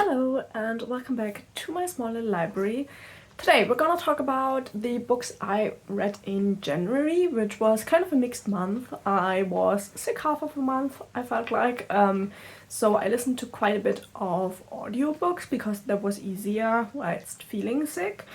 Hello and welcome back to my small little library. Today we're gonna talk about the books I read in January, which was kind of a mixed month. I was sick half of the month, I felt like, so I listened to quite a bit of audiobooks because that was easier whilst feeling sick.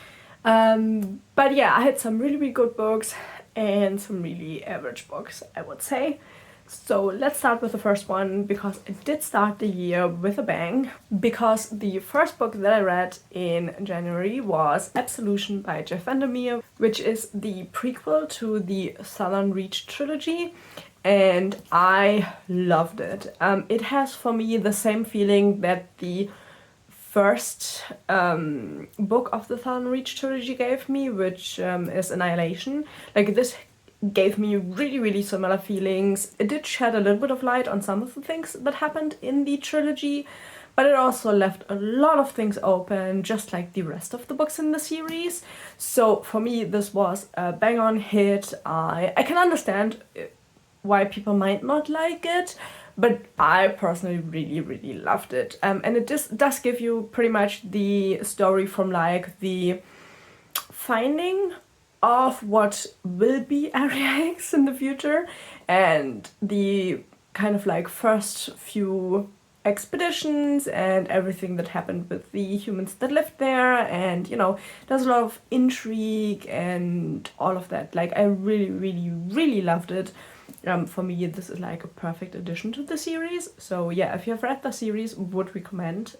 But yeah, I had some really good books and some really average books, I would say. So let's start with the first one because it did start the year with a bang. Because the first book that I read in January was Absolution by Jeff Vandermeer, which is the prequel to the Southern Reach trilogy, and I loved it. It has for me the same feeling that the first book of the Southern Reach trilogy gave me, which is Annihilation. Like, this gave me really similar feelings. It did shed a little bit of light on some of the things that happened in the trilogy, but it also left a lot of things open, just like the rest of the books in the series. So for me, this was a bang-on hit. I can understand why people might not like it, but I personally really loved it. And it does give you pretty much the story from like the finding of what will be Area X in the future and the kind of like first few expeditions and everything that happened with the humans that lived there, and you know, there's a lot of intrigue and all of that. Like, I really loved it. For me, this is like a perfect addition to the series. So yeah, if you have read the series, would recommend.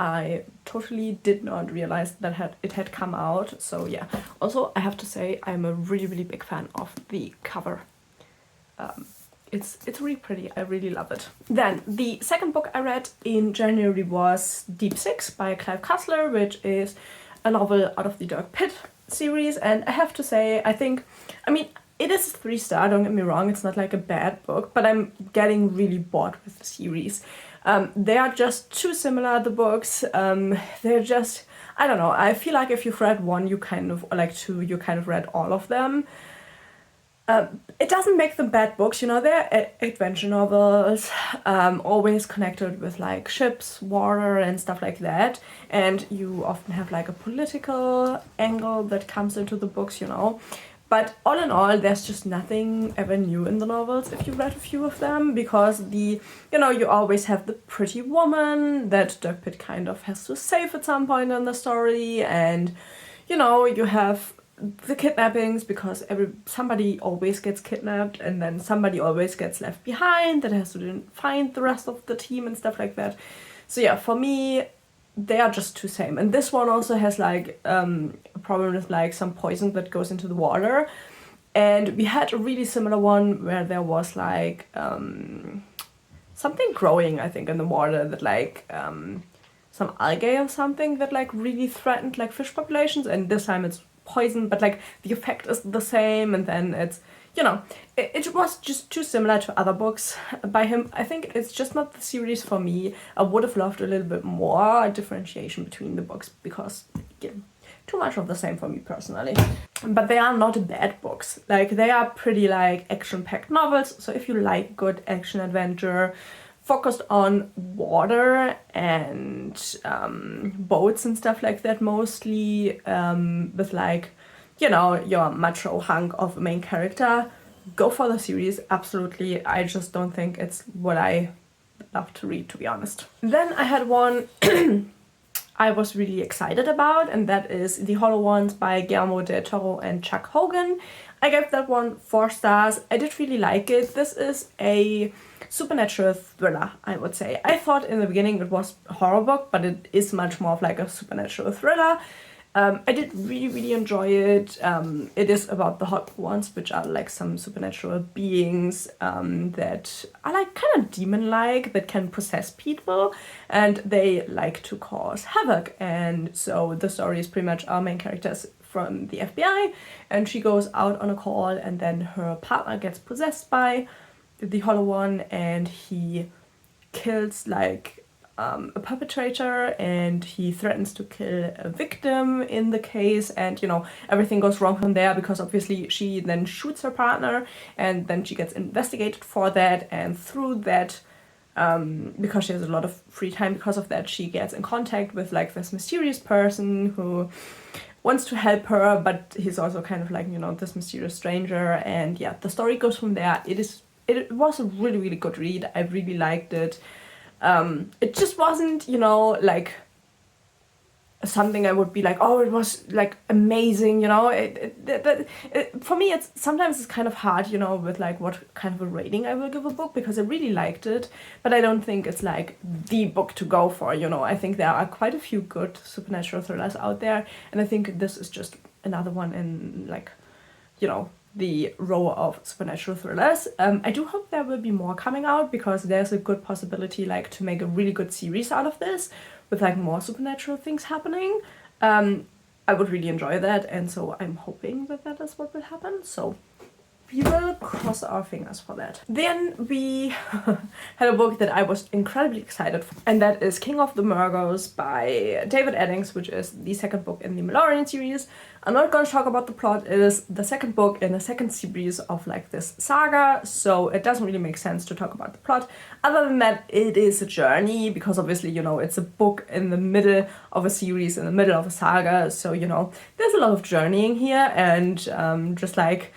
I totally did not realize that it had come out, so yeah. Also, I have to say, I'm a really big fan of the cover. It's really pretty, I really love it. Then, the second book I read in January was Deep Six by Clive Cussler, which is a novel out of the Dirk Pitt series, and I have to say, I mean, it is 3-star, don't get me wrong, it's not like a bad book, but I'm getting really bored with the series. They are just too similar, the books. They're just, I don't know, I feel like if you've read one, you kind of, or like two, you kind of read all of them. It doesn't make them bad books, you know, they're adventure novels, always connected with like ships, water and stuff like that, and you often have like a political angle that comes into the books, you know. But all in all, there's just nothing ever new in the novels if you read a few of them, because you always have the pretty woman that Dirk Pitt kind of has to save at some point in the story, and you know, you have the kidnappings because somebody always gets kidnapped and then somebody always gets left behind that has to then find the rest of the team and stuff like that. So yeah, for me, they are just too same. And this one also has like a problem with like some poison that goes into the water. And we had a really similar one where there was like something growing, I think, in the water that like some algae or something that like really threatened like fish populations. And this time it's poison, but like the effect is the same. And then it's, you know, it was just too similar to other books by him. I think it's just not the series for me. I would have loved a little bit more differentiation between the books because, yeah, too much of the same for me personally. But they are not bad books. Like, they are pretty like action-packed novels. So if you like good action adventure focused on water and boats and stuff like that mostly, with like, you know, your macho hunk of a main character, go for the series, absolutely. I just don't think it's what I love to read, to be honest. Then I had one I was really excited about, and that is The Hollow Ones by Guillermo del Toro and Chuck Hogan. I gave that one 4 stars. I did really like it. This is a supernatural thriller, I would say. I thought in the beginning it was a horror book, but it is much more of like a supernatural thriller. I did really enjoy it. It is about the Hollow Ones, which are like some supernatural beings that are like kind of demon-like, that can possess people, and they like to cause havoc. And so the story is pretty much our main characters from the FBI, and she goes out on a call, and then her partner gets possessed by the Hollow One, and he kills like a perpetrator, and he threatens to kill a victim in the case, and you know, everything goes wrong from there because obviously she then shoots her partner, and then she gets investigated for that, and through that because she has a lot of free time. Because of that, she gets in contact with like this mysterious person who wants to help her, but he's also kind of like, you know, this mysterious stranger. And yeah, the story goes from there. It was a really, really good read. I really liked it. It just wasn't, you know, like something I would be like, oh, it was like amazing, you know. For me, it's sometimes kind of hard, you know, with like what kind of a rating I will give a book, because I really liked it, but I don't think it's like the book to go for, you know. I think there are quite a few good supernatural thrillers out there, and I think this is just another one in like, you know, the row of supernatural thrillers. I do hope there will be more coming out, because there's a good possibility like to make a really good series out of this with like more supernatural things happening. I would really enjoy that, and so I'm hoping that that is what will happen. So we will cross our fingers for that. Then we had a book that I was incredibly excited for, and that is King of the Murgos by David Eddings, which is the second book in the Mallorean series. I'm not going to talk about the plot. It is the second book in the second series of like this saga, so it doesn't really make sense to talk about the plot. Other than that, it is a journey, because obviously, you know, it's a book in the middle of a series, in the middle of a saga, so, you know, there's a lot of journeying here, and just like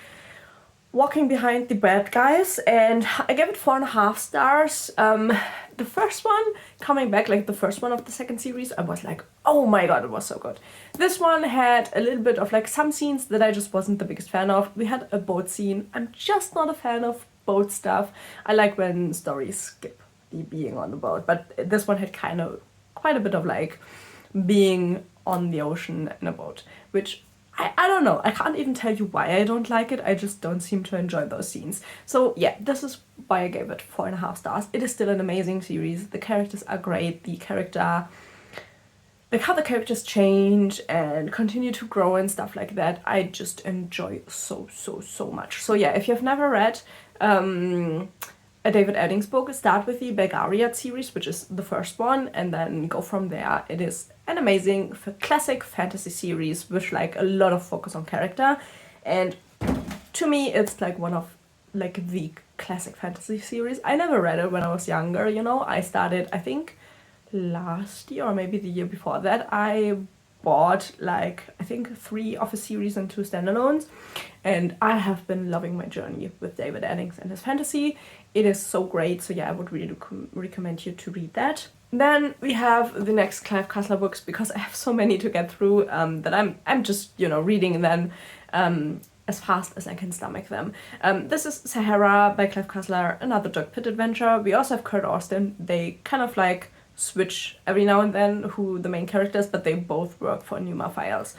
walking behind the bad guys. And I gave it 4.5 stars. The first one, coming back, like the first one of the second series, I was like, oh my god, it was so good. This one had a little bit of like some scenes that I just wasn't the biggest fan of. We had a boat scene. I'm just not a fan of boat stuff. I like when stories skip the being on the boat, but this one had quite a bit of like being on the ocean in a boat, which I don't know. I can't even tell you why I don't like it. I just don't seem to enjoy those scenes. So yeah, this is why I gave it 4.5 stars. It is still an amazing series. The characters are great. Like how the characters change and continue to grow and stuff like that, I just enjoy so much. So yeah, if you've never read a David Eddings book, start with the Belgariad series, which is the first one, and then go from there. It is an amazing classic fantasy series with like a lot of focus on character, and to me it's like one of like the classic fantasy series. I never read it when I was younger, you know. I started, I think last year or maybe the year before that, I bought like I think 3 of a series and 2 standalones, and I have been loving my journey with David Eddings and his fantasy. It is so great, so yeah, I would really recommend you to read that. Then we have the next Clive Cussler books, because I have so many to get through that I'm just, you know, reading them as fast as I can stomach them. This is Sahara by Clive Cussler, another Dirk Pitt adventure. We also have Kurt Austen. They kind of like switch every now and then who the main characters, but they both work for Numa Files.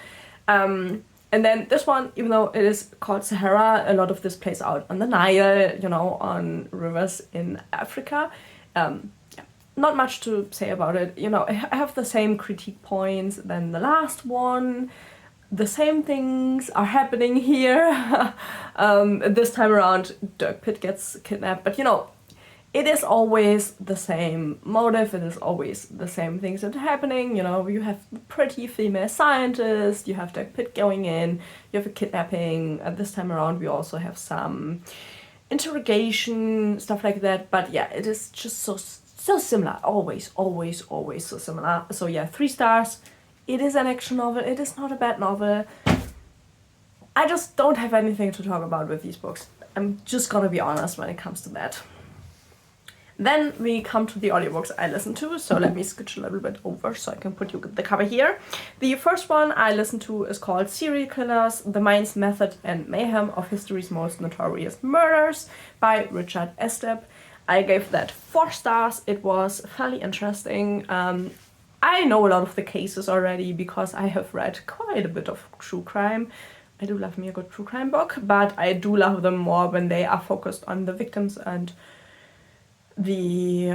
And then this one, even though it is called Sahara, a lot of this plays out on the Nile, you know, on rivers in Africa. Not much to say about it. You know, I have the same critique points than the last one. The same things are happening here. This time around, Dirk Pitt gets kidnapped, but you know, it is always the same motive, it is always the same things that are happening, you know. You have pretty female scientists, you have Dirk Pitt going in, you have a kidnapping. This time around we also have some interrogation, stuff like that, but yeah, it is just so similar, always so similar. So yeah, 3 stars. It is an action novel, it is not a bad novel. I just don't have anything to talk about with these books. I'm just gonna be honest when it comes to that. Then we come to the audiobooks I listen to, so let me scooch a little bit over so I can put you the cover here. The first one I listened to is called Serial Killers, The Minds, Method and Mayhem of History's Most Notorious Murders by Richard Estep. I gave that 4 stars. It was fairly interesting. I know a lot of the cases already because I have read quite a bit of true crime. I do love me a good true crime book, but I do love them more when they are focused on the victims and the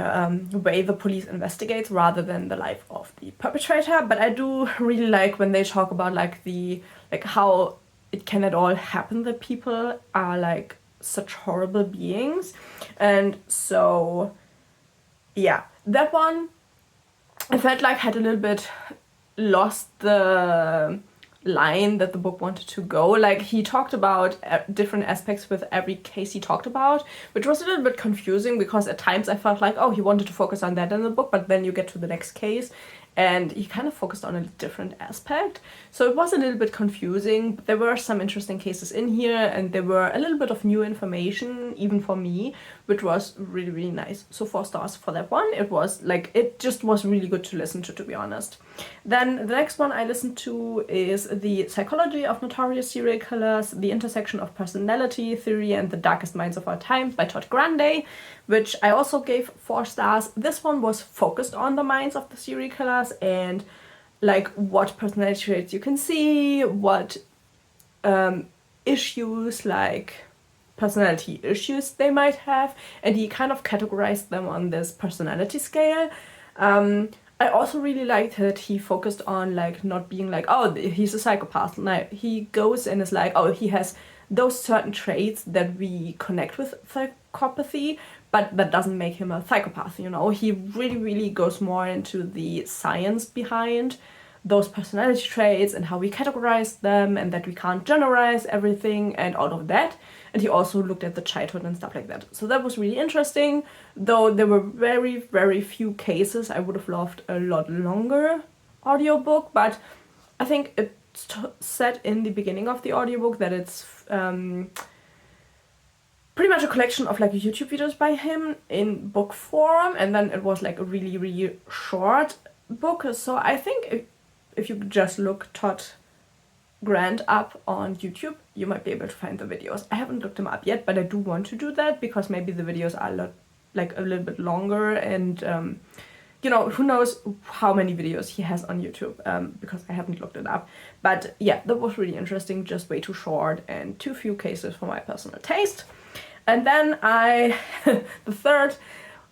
way the police investigates rather than the life of the perpetrator. But I do really like when they talk about like how it can at all happen that people are like such horrible beings. And so yeah, that one I felt like had a little bit lost the line that the book wanted to go. Like, he talked about different aspects with every case he talked about, which was a little bit confusing because at times I felt like, oh, he wanted to focus on that in the book, but then you get to the next case and he kind of focused on a different aspect. So it was a little bit confusing, but there were some interesting cases in here and there were a little bit of new information, even for me, which was really, really nice. So 4 stars for that one. It was like, it just was really good to listen to be honest. Then the next one I listened to is The Psychology of Notorious Serial Killers, The Intersection of Personality Theory and the Darkest Minds of Our Time by Todd Grande, which I also gave 4 stars. This one was focused on the minds of the serial killers and like what personality traits you can see, what issues, like personality issues they might have, and he kind of categorized them on this personality scale. I also really liked that he focused on like not being like, oh, he's a psychopath. No, he goes and is like, oh, he has those certain traits that we connect with psychopathy, but that doesn't make him a psychopath, you know? He really, really goes more into the science behind those personality traits and how we categorize them and that we can't generalize everything and all of that. And he also looked at the childhood and stuff like that. So that was really interesting, though there were very, very few cases. I would have loved a lot longer audiobook, but I think it's said in the beginning of the audiobook that it's pretty much a collection of like YouTube videos by him in book form, and then it was like a really, really short book. So I think if you just look Todd Grant up on YouTube, you might be able to find the videos. I haven't looked them up yet, but I do want to do that because maybe the videos are a little bit longer, and you know, who knows how many videos he has on YouTube, because I haven't looked it up. But yeah, that was really interesting, just way too short and too few cases for my personal taste. And then the third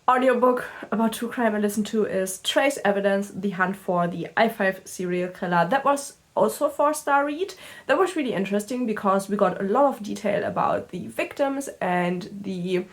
audiobook about true crime I listened to is Trace Evidence, The Hunt for the I-5 Serial Killer. That was also a 4-star read. That was really interesting because we got a lot of detail about the victims and the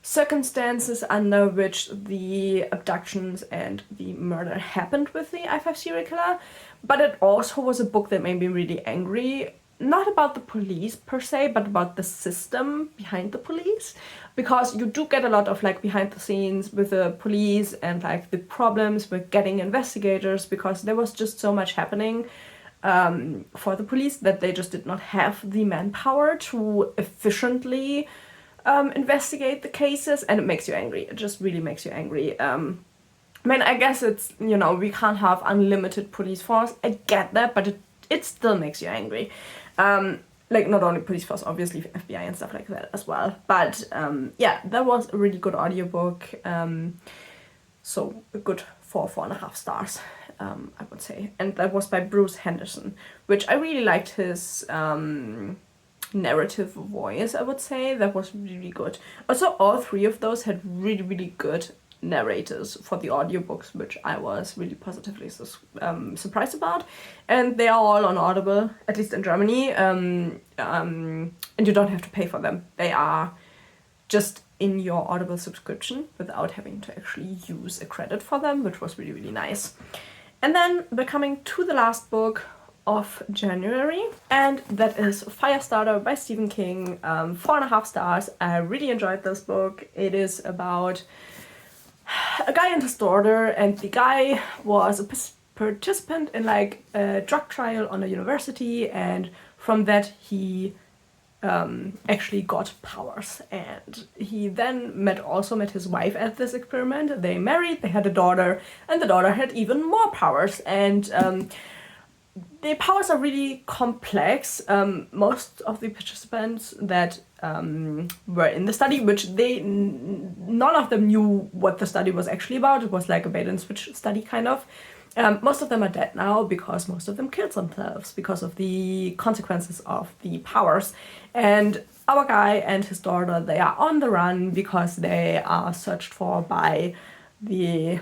circumstances under which the abductions and the murder happened with the I-5 serial killer. But it also was a book that made me really angry. Not about the police per se, but about the system behind the police. Because you do get a lot of like behind the scenes with the police and like the problems with getting investigators, because there was just so much happening for the police that they just did not have the manpower to efficiently investigate the cases, and it makes you angry. It just really makes you angry. I mean, I guess it's, you know, we can't have unlimited police force. I get that, but it still makes you angry. Like, not only police force, obviously FBI and stuff like that as well. But yeah, that was a really good audiobook. So a good 4.5 stars, I would say. And that was by Bruce Henderson, which I really liked his narrative voice, I would say. That was really good. Also, all 3 of those had really, really good narrators for the audiobooks, which I was really positively surprised about. And they are all on Audible, at least in Germany, and you don't have to pay for them. They are just in your Audible subscription without having to actually use a credit for them, which was really, really nice. And then we're coming to the last book of January, and that is Firestarter by Stephen King. 4.5 stars. I really enjoyed this book. It is about a guy and his daughter, and the guy was a participant in like a drug trial on a university, and from that he actually got powers, and he then also met his wife at this experiment. They married, they had a daughter, and the daughter had even more powers, and the powers are really complex. Most of the participants that were in the study, which none of them knew what the study was actually about. It was like a bait and switch study, kind of. Most of them are dead now because most of them killed themselves because of the consequences of the powers. And our guy and his daughter, they are on the run because they are searched for by the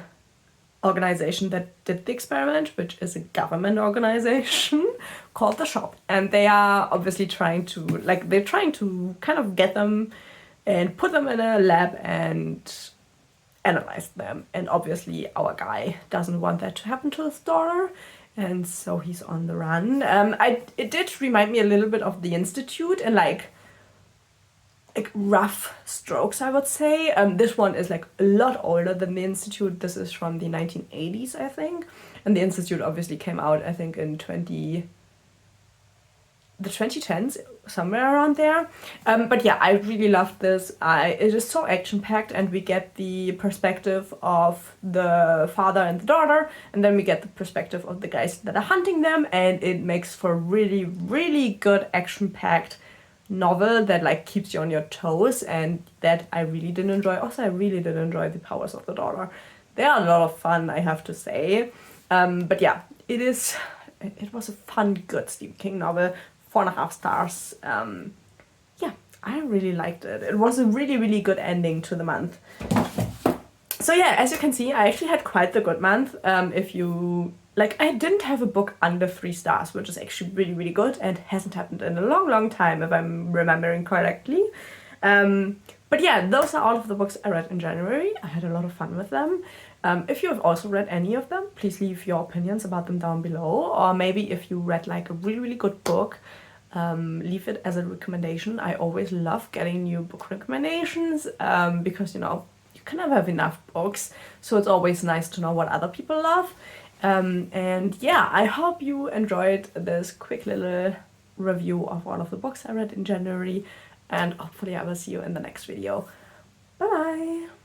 organization that did the experiment, which is a government organization called The Shop. And they are obviously trying to kind of get them and put them in a lab and analyze them. And obviously our guy doesn't want that to happen to his daughter. and so he's on the run. It did remind me a little bit of The Institute and like rough strokes, I would say. This one is like a lot older than The Institute. This is from the 1980s, I think, and The Institute obviously came out, I think, in the 2010s, somewhere around there. But yeah, I really loved this. It is so action-packed, and we get the perspective of the father and the daughter, and then we get the perspective of the guys that are hunting them, and it makes for a really, really good action-packed novel that like keeps you on your toes, and that I really did enjoy. Also, I really did enjoy the powers of the daughter. They are a lot of fun, I have to say. But yeah, it was a fun, good Stephen King novel. 4.5 stars. Yeah, I really liked it. It was a really, really good ending to the month. So yeah, as you can see, I actually had quite the good month. If you like, I didn't have a book under 3 stars, which is actually really, really good and hasn't happened in a long, long time, if I'm remembering correctly. But yeah, those are all of the books I read in January. I had a lot of fun with them. If you have also read any of them, please leave your opinions about them down below. Or maybe if you read like a really, really good book, leave it as a recommendation. I always love getting new book recommendations because, you know, you can never have enough books. So it's always nice to know what other people love. And yeah, I hope you enjoyed this quick little review of all of the books I read in January. And hopefully I will see you in the next video. Bye bye!